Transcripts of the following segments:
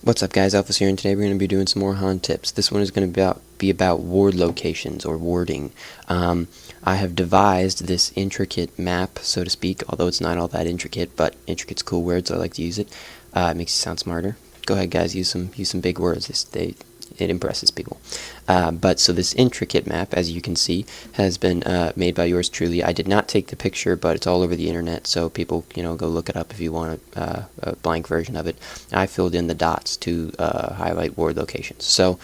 What's up guys, Elfis here, and today we're going to be doing some more HoN tips. This one is going to be about ward locations, or warding. I have devised this intricate map, so to speak, although it's not all that intricate, but intricate's a cool word, so I like to use it. It makes you sound smarter. Go ahead guys, use some big words. It impresses people. So this intricate map, as you can see, has been made by yours truly. I did not take the picture, but it's all over the internet, so people, go look it up if you want a blank version of it. I filled in the dots to highlight ward locations. So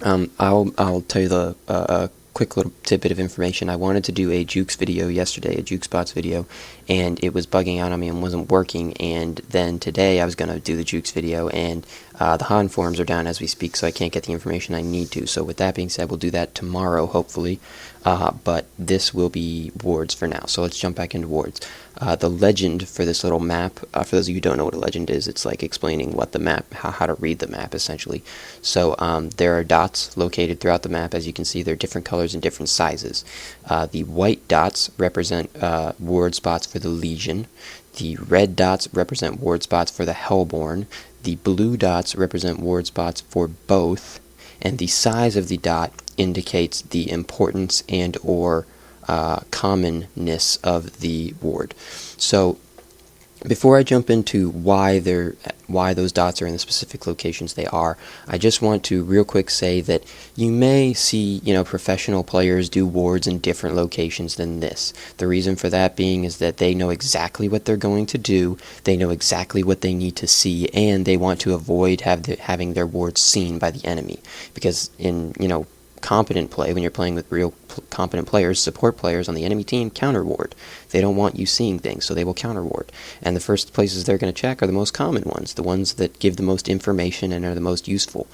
I'll tell you a quick little tidbit of information. I wanted to do a jukes video yesterday, a juke spots video, and it was bugging out on me and wasn't working. And then today I was going to do the jukes video, and the HoN forums are down as we speak, so I can't get the information I need to. So with that being said, we'll do that tomorrow, hopefully. But this will be wards for now. So let's jump back into wards. The legend for this little map, for those of you who don't know what a legend is, it's like explaining what the map, how to read the map, essentially. So there are dots located throughout the map. As you can see, they're different colors and different sizes. The white dots represent ward spots for the Legion. The red dots represent ward spots for the Hellborn. The blue dots represent ward spots for both. And the size of the dot indicates the importance and or commonness of the ward. So before I jump into why those dots are in the specific locations they are, I just want to real quick say that you may see, professional players do wards in different locations than this. The reason for that being is that they know exactly what they're going to do, they know exactly what they need to see, and they want to avoid having their wards seen by the enemy. Because in, competent play, when you're playing with real competent players, support players on the enemy team counter ward. They don't want you seeing things, so they will counter ward. And the first places they're going to check are the most common ones, the ones that give the most information and are the most useful.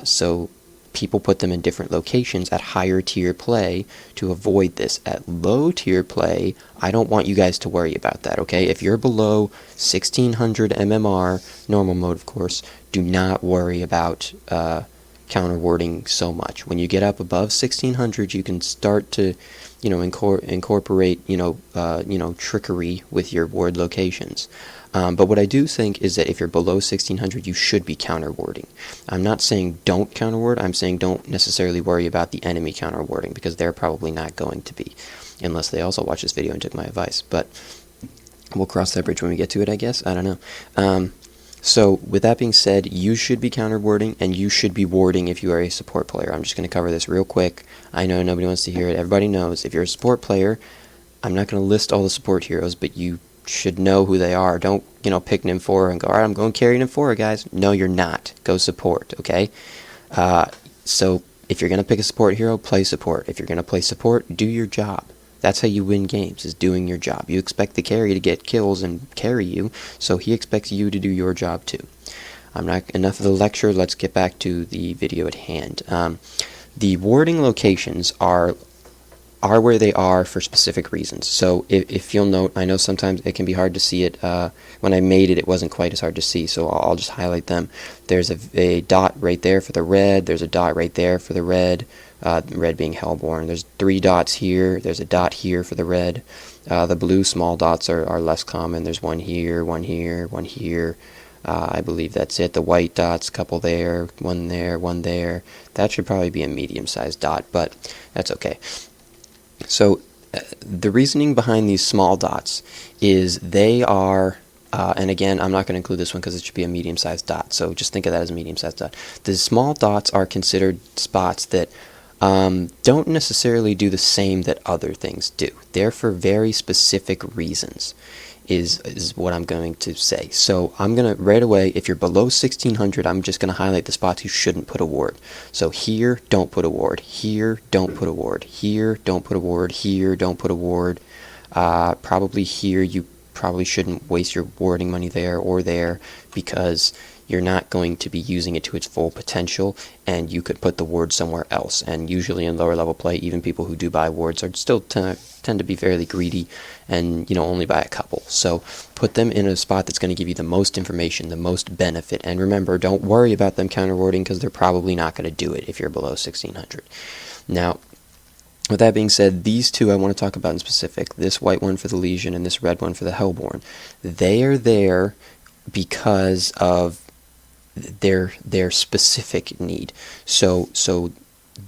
So people put them in different locations at higher tier play to avoid this. At low tier play, I don't want you guys to worry about that, okay? If you're below 1600 MMR, normal mode of course, do not worry about counter warding so much. When you get up above 1600, you can start to, incorporate, trickery with your ward locations. But what I do think is that if you're below 1600, you should be counter warding. I'm not saying don't counter ward. I'm saying don't necessarily worry about the enemy counter warding, because they're probably not going to be, unless they also watch this video and took my advice. But we'll cross that bridge when we get to it, I guess. I don't know. So with that being said, you should be counter warding, and you should be warding if you are a support player. I'm just going to cover this real quick. I know nobody wants to hear it. Everybody knows if you're a support player, I'm not going to list all the support heroes, but you should know who they are. Don't, pick Nymphora and go, alright, I'm going to carry Nymphora, guys. No, you're not. Go support, okay? So if you're going to pick a support hero, play support. If you're going to play support, do your job. That's how you win games, is doing your job. You expect the carry to get kills and carry you, so he expects you to do your job too. Enough of the lecture, let's get back to the video at hand. The warding locations are where they are for specific reasons. So if you'll note, I know sometimes it can be hard to see it. When I made it, it wasn't quite as hard to see, so I'll just highlight them. There's a dot right there for the red, there's a dot right there for the red, red being Hellborn. There's 3 dots here, there's a dot here for the red. The blue small dots are less common. There's one here, one here, one here. I believe that's it. The white dots, couple there, one there, one there. That should probably be a medium-sized dot, but that's okay. So the reasoning behind these small dots is they are, and again, I'm not going to include this one because it should be a medium-sized dot, so just think of that as a medium-sized dot. The small dots are considered spots that don't necessarily do the same that other things do. They're for very specific reasons, is what I'm going to say. So I'm going to, right away, if you're below 1600, I'm just going to highlight the spots you shouldn't put a ward. So here, don't put a ward. Here, don't put a ward. Here, don't put a ward. Here, don't put a ward. Probably here, you probably shouldn't waste your warding money there or there, because you're not going to be using it to its full potential, and you could put the ward somewhere else. And usually in lower level play, even people who do buy wards are still tend to be fairly greedy and only buy a couple. So put them in a spot that's going to give you the most information, the most benefit. And remember, don't worry about them counter warding, because they're probably not going to do it if you're below 1600. Now, with that being said, these two I want to talk about in specific, this white one for the Legion and this red one for the Hellborn. They are there because of their specific need. So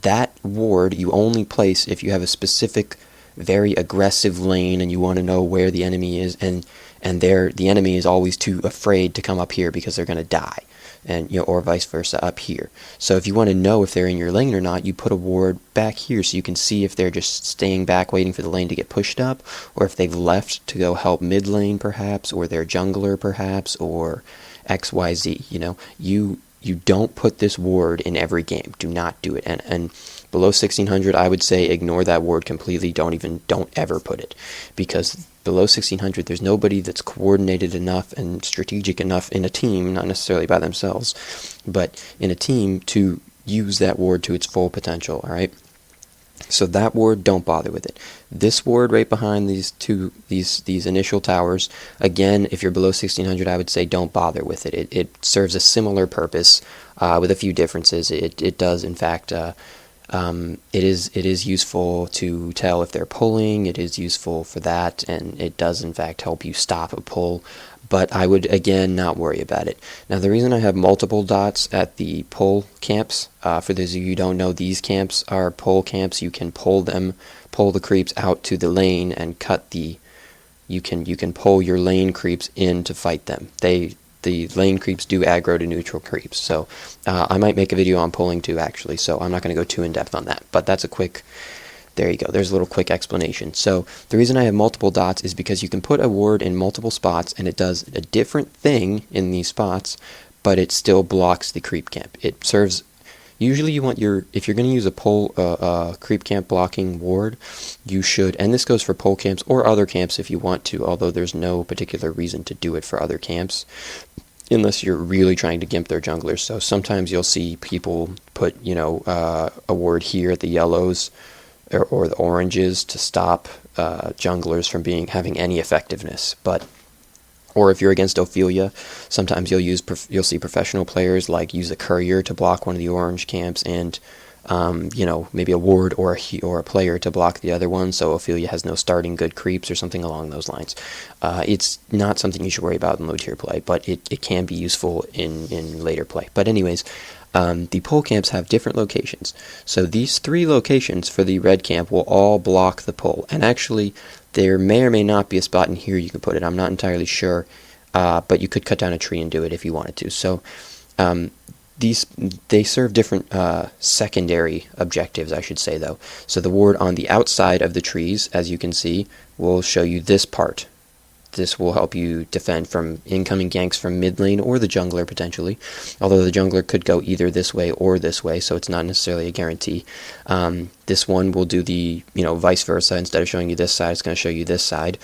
that ward you only place if you have a specific, very aggressive lane and you want to know where the enemy is, and the enemy is always too afraid to come up here because they're going to die, and or vice versa up here. So if you want to know if they're in your lane or not, you put a ward back here so you can see if they're just staying back waiting for the lane to get pushed up, or if they've left to go help mid lane perhaps, or their jungler perhaps, or XYZ. You don't put this ward in every game. Do not do it. And below 1600, I would say ignore that ward completely. Don't ever put it, because below 1600, there's nobody that's coordinated enough and strategic enough in a team, not necessarily by themselves, but in a team to use that ward to its full potential. All right. So that ward, don't bother with it. This ward right behind these initial towers, again, if you're below 1600, I would say don't bother with it. It serves a similar purpose with a few differences. It does, in fact, it is useful to tell if they're pulling. It is useful for that, and it does, in fact, help you stop a pull. But I would, again, not worry about it. Now, the reason I have multiple dots at the pull camps, for those of you who don't know, these camps are pull camps. You can pull the creeps out to the lane and cut you can pull your lane creeps in to fight them. The lane creeps do aggro to neutral creeps. So I might make a video on pulling too, actually, so I'm not going to go too in-depth on that. But that's a quick... There you go. There's a little quick explanation. So the reason I have multiple dots is because you can put a ward in multiple spots and it does a different thing in these spots, but it still blocks the creep camp. It serves... Usually you want if you're going to use a pull creep camp blocking ward, you should, and this goes for pull camps or other camps if you want to, although there's no particular reason to do it for other camps, unless you're really trying to gimp their junglers. So sometimes you'll see people put, a ward here at the yellows, or the oranges to stop junglers from having any effectiveness. Or if you're against Ophelia, sometimes you'll see professional players use a courier to block one of the orange camps, and maybe a ward or a player to block the other one, so Ophelia has no starting good creeps or something along those lines. It's not something you should worry about in low tier play, but it can be useful in later play. But anyways, the pull camps have different locations. So these 3 locations for the red camp will all block the pull. And actually, there may or may not be a spot in here you can put it. I'm not entirely sure, but you could cut down a tree and do it if you wanted to. So they serve different secondary objectives, I should say, though. So the ward on the outside of the trees, as you can see, will show you this part. This will help you defend from incoming ganks from mid lane or the jungler potentially, although the jungler could go either this way or this way, so it's not necessarily a guarantee. This one will do the vice versa. Instead of showing you this side, it's going to show you this side.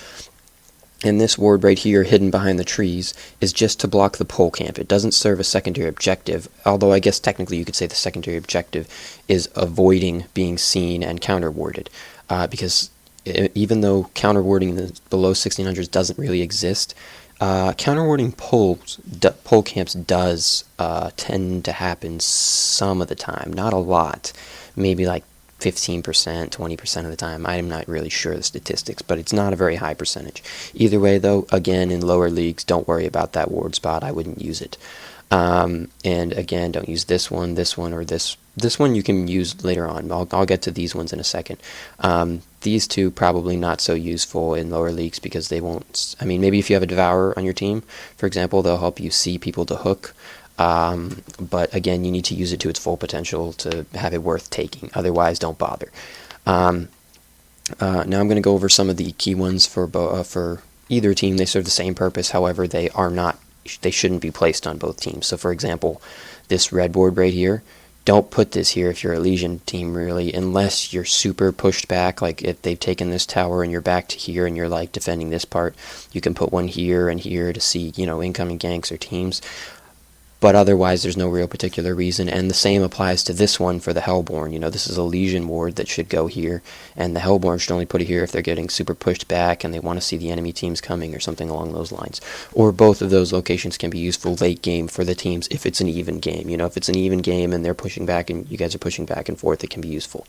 And this ward right here, hidden behind the trees, is just to block the pull camp. It doesn't serve a secondary objective, although I guess technically you could say the secondary objective is avoiding being seen and counter-warded, because even though counter-warding in the below 1600s doesn't really exist, counter-warding pull camps does tend to happen some of the time. Not a lot. Maybe 15%, 20% of the time. I'm not really sure the statistics, but it's not a very high percentage. Either way, though, again, in lower leagues, don't worry about that ward spot. I wouldn't use it. And again, don't use this one, or this. This one you can use later on. I'll get to these ones in a second. These two probably not so useful in lower leagues because they won't... maybe if you have a Devourer on your team, for example, they'll help you see people to hook. But again, you need to use it to its full potential to have it worth taking. Otherwise, don't bother. Now I'm going to go over some of the key ones for either team. They serve the same purpose. However, they shouldn't be placed on both teams. So for example, this red board right here, don't put this here if you're a Legion team, really, unless you're super pushed back. If they've taken this tower and you're back to here and you're defending this part, you can put one here and here to see incoming ganks or teams. But otherwise, there's no real particular reason, and the same applies to this one for the Hellborn. This is a Legion ward that should go here, and the Hellborn should only put it here if they're getting super pushed back and they want to see the enemy teams coming or something along those lines. Or both of those locations can be useful late game for the teams if it's an even game. If it's an even game and they're pushing back and you guys are pushing back and forth, it can be useful.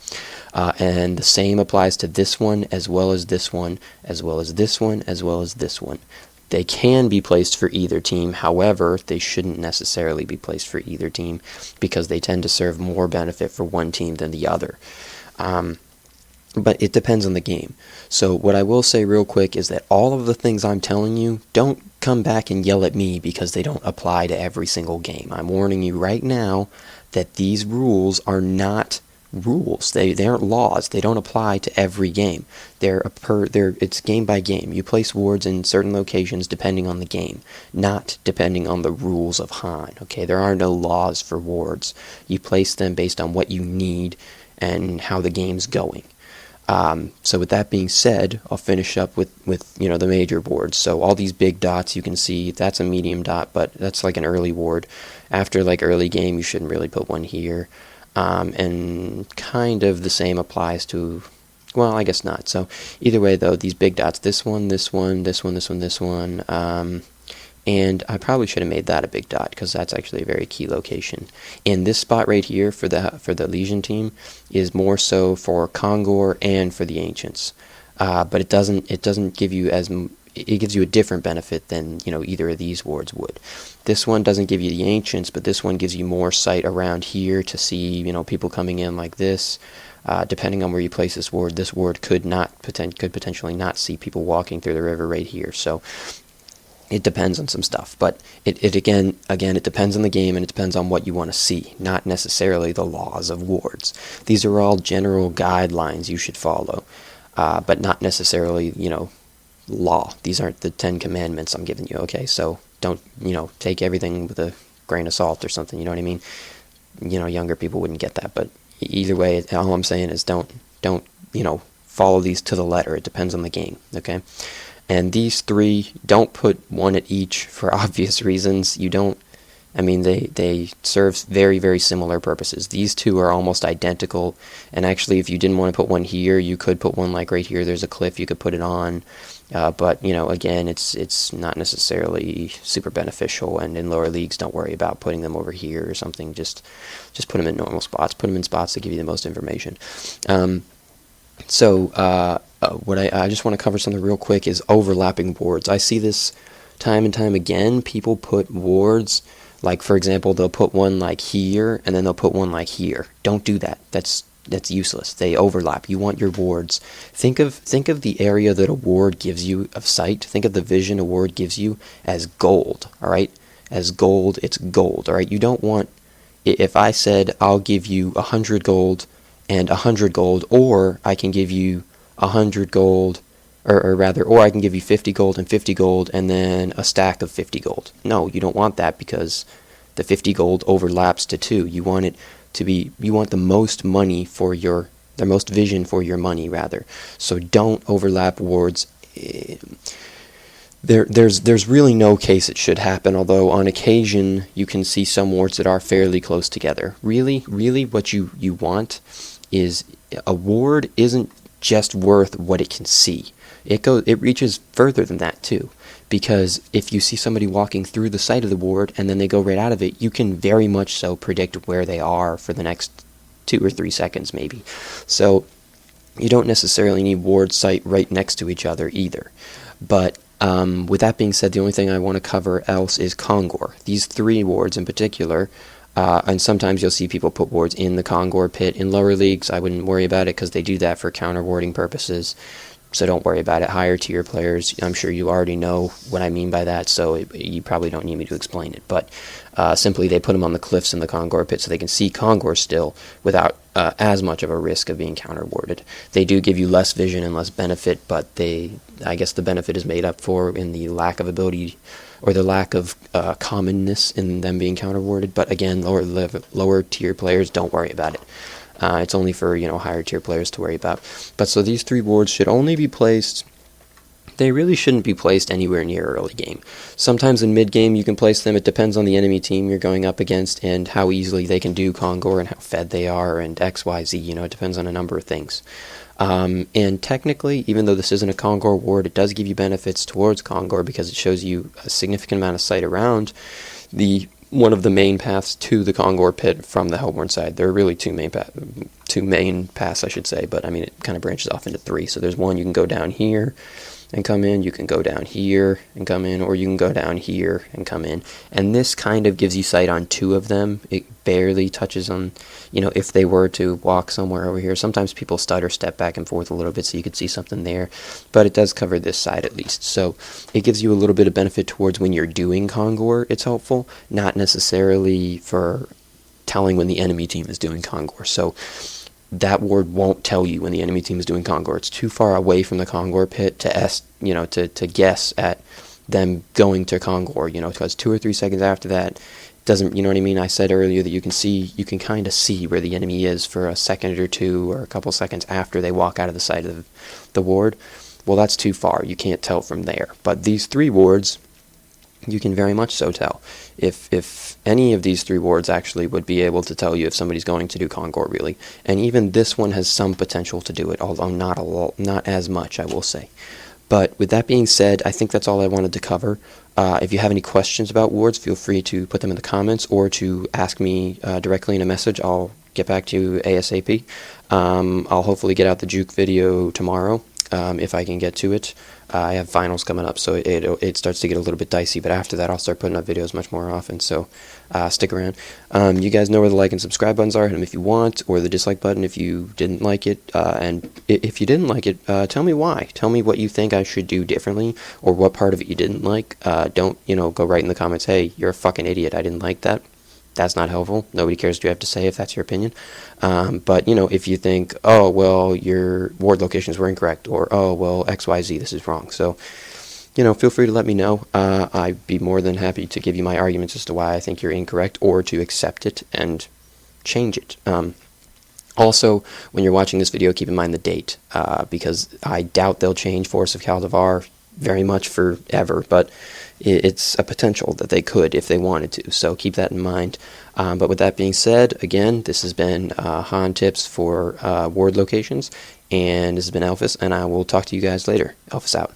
And the same applies to this one, as well as this one, as well as this one, as well as this one. They can be placed for either team, however, they shouldn't necessarily be placed for either team because they tend to serve more benefit for one team than the other. But it depends on the game. So what I will say real quick is that all of the things I'm telling you, don't come back and yell at me because they don't apply to every single game. I'm warning you right now that these rules are not rules. They aren't laws. They don't apply to every game. It's game by game. You place wards in certain locations depending on the game, not depending on the rules of HoN. Okay, there are no laws for wards. You place them based on what you need and how the game's going. So with that being said, I'll finish up with the major wards. So all these big dots you can see, that's a medium dot, but that's like an early ward. After like early game, you shouldn't really put one here. And kind of the same applies to, well, I guess not. So either way though, these big dots, this one, this one, this one, this one, this one, and I probably should have made that a big dot because that's actually a very key location. And this spot right here for the Legion team is more so for Congor and for the Ancients, but it doesn't give you it gives you a different benefit than either of these wards would. This one doesn't give you the Ancients, but this one gives you more sight around here to see people coming in like this. Depending on where you place this ward could potentially not see people walking through the river right here. So it depends on some stuff, but it again it depends on the game and it depends on what you want to see, not necessarily the laws of wards. These are all general guidelines you should follow, but not necessarily law. These aren't the 10 commandments I'm giving you. Okay, so don't take everything with a grain of salt or something. You know what I mean? Younger people wouldn't get that, but either way, all I'm saying is don't follow these to the letter. It depends on the game. Okay. And these three, don't put one at each for obvious reasons. They serve very, very similar purposes. These two are almost identical, and actually if you didn't want to put one here, you could put one like right here, there's a cliff, you could put it on, but again, it's not necessarily super beneficial, and in lower leagues, don't worry about putting them over here or something, just put them in normal spots, put them in spots that give you the most information. What I just want to cover something real quick is overlapping wards. I see this time and time again. People put wards, like for example, they'll put one like here and then they'll put one like here. Don't do that. That's useless. They overlap. You want your wards. Think of the area that a ward gives you of sight. Think of the vision a ward gives you as gold. All right, as gold, it's gold. All right, you don't want. If I said I'll give you 100 gold and 100 gold, or I can give you 100 gold, or I can give you 50 gold and 50 gold and then a stack of 50 gold. No, you don't want that because the 50 gold overlaps to 2. You want the most money for the most vision for your money rather. So don't overlap wards. There's really no case it should happen, although on occasion you can see some wards that are fairly close together. Really what you want is a ward isn't just worth what it can see. It reaches further than that too, because if you see somebody walking through the site of the ward and then they go right out of it, you can very much so predict where they are for the next 2 or 3 seconds maybe. So you don't necessarily need ward site right next to each other either. But with that being said, the only thing I want to cover else is Congor. These 3 wards in particular. And sometimes you'll see people put wards in the Congor pit. In lower leagues, I wouldn't worry about it because they do that for counter warding purposes. So don't worry about it. Higher tier players, I'm sure you already know what I mean by that, so you probably don't need me to explain it. But simply they put them on the cliffs in the Congor pit so they can see Congor still without as much of a risk of being counter warded. They do give you less vision and less benefit, but I guess the benefit is made up for in the lack of ability or the lack of commonness in them being counter-warded. But again, lower tier players, don't worry about it. It's only for higher tier players to worry about. But so these 3 wards should only be placed. They really shouldn't be placed anywhere near early game. Sometimes in mid game you can place them. It depends on the enemy team you're going up against and how easily they can do Congor and how fed they are and XYZ. It depends on a number of things. And technically, even though this isn't a Congor ward, it does give you benefits towards Congor because it shows you a significant amount of sight around one of the main paths to the Congor pit from the Hellborn side. There are really two main paths, I should say, but it kind of branches off into 3. So there's one you can go down here, and come in, you can go down here and come in, or you can go down here and come in. And this kind of gives you sight on 2 of them. It barely touches on, you know, if they were to walk somewhere over here. Sometimes people stutter, step back and forth a little bit so you could see something there, but it does cover this side at least. So it gives you a little bit of benefit towards when you're doing Congor. It's helpful, not necessarily for telling when the enemy team is doing Congor. So that ward won't tell you when the enemy team is doing Congor. It's too far away from the Congor pit to guess at them going to Congor, you know, because 2 or 3 seconds after that doesn't, you know what I mean? I said earlier that you can kind of see where the enemy is for a second or 2 or a couple seconds after they walk out of the side of the ward. Well, that's too far. You can't tell from there. But these 3 wards, you can very much so tell. If any of these 3 wards actually would be able to tell you if somebody's going to do Congor, really. And even this one has some potential to do it, although not as much, I will say. But with that being said, I think that's all I wanted to cover. If you have any questions about wards, feel free to put them in the comments or to ask me directly in a message. I'll get back to you ASAP. I'll hopefully get out the juke video tomorrow. If I can get to it. I have finals coming up, so it starts to get a little bit dicey, but after that I'll start putting up videos much more often, so stick around. You guys know where the like and subscribe buttons are. Hit them if you want, or the dislike button if you didn't like it, and if you didn't like it, tell me why. Tell me what you think I should do differently, or what part of it you didn't like. Don't, go right in the comments, hey, you're a fucking idiot, I didn't like that. That's not helpful. Nobody cares what you have to say if that's your opinion. But, if you think, oh, well, your ward locations were incorrect, or, oh, well, XYZ, this is wrong. So, feel free to let me know. I'd be more than happy to give you my arguments as to why I think you're incorrect, or to accept it and change it. Also, when you're watching this video, keep in mind the date, because I doubt they'll change Force of Caldevar very much forever, but it's a potential that they could if they wanted to, so keep that in mind. But with that being said, again, this has been HoN tips for ward locations, and this has been Elfis, and I will talk to you guys later. Elfis out.